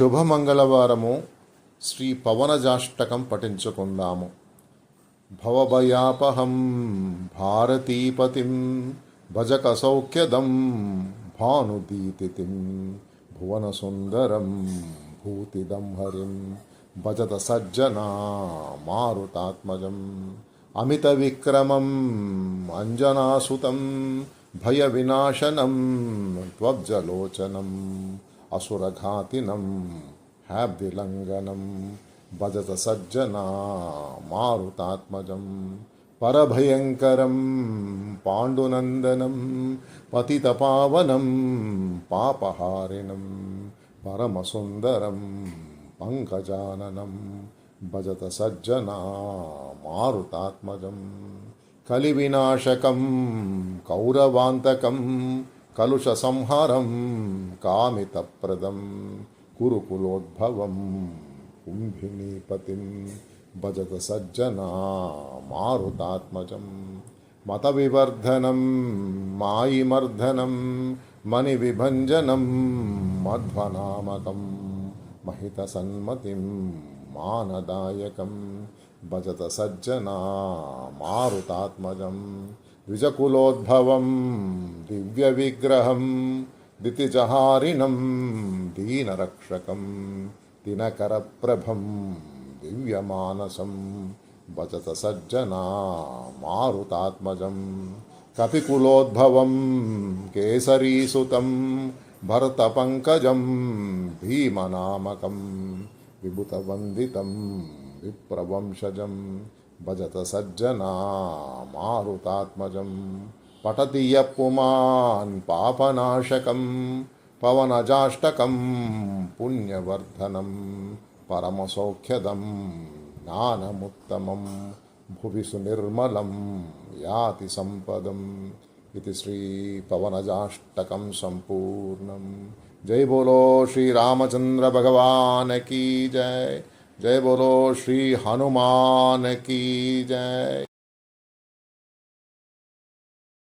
శుభమంగళవారము శ్రీ పవనజాష్టకం పఠించుకుందాము. భవభయాపహం భారతీపతిం భజక సౌఖ్యదం భానుదీతిం భువనసుందరం భూతిదం హరిం భజత సజ్జనా మారుతాత్మజం అమిత విక్రమం అంజనాసుతం భయ వినాశనం త్వబ్జలోచనం అసురఘాతినం హ్యాబ్దిలంఘనం భజత సజ్జనా మారుతాత్మజం పరభయంకరం పాండునందనం పతితపావనం పాపహారిణం పరమసుందరం పంకజాననం భజత సజ్జనా మారుతాత్మజం కలివినాశకం కౌరవాంతకం కలుష సంహారం కామితప్రదం కురుకులోద్భవం కుంభినీపతిం భజత సజ్జనా మారుతాత్మజం మత వివర్ధనం మాయిమర్ధనం మణి విభంజనం మధ్వనామకం మహిత సన్మతిం మానదాయకం భజత సజ్జనా మారుతాత్మజం ద్విజకులోద్భవం దివ్య విగ్రహం దితిజహారిణం దీనరక్షకం దినకరప్రభం దివ్యమానసం భజత సజ్జనా మారుతాత్మజం కపికులోద్భవం కేసరీసుతం భరతపంకజం భీమనామకం విభుతవందితం విప్రవంశజం భజత సజ్జనా మారుతాత్మజం పఠతి యప్పుమాన్ పాపనాశకం పవనజాష్టకం పుణ్యవర్ధనం పరమసౌఖ్యదం జ్ఞానముత్తమం భువి సునిర్మలం యాతి సంపదం. ఇది శ్రీ పవనజాష్టకం సంపూర్ణం. జై బోలో శ్రీ రామచంద్ర భగవాన్ की जय. जय बोलो श्री हनुमान की जय.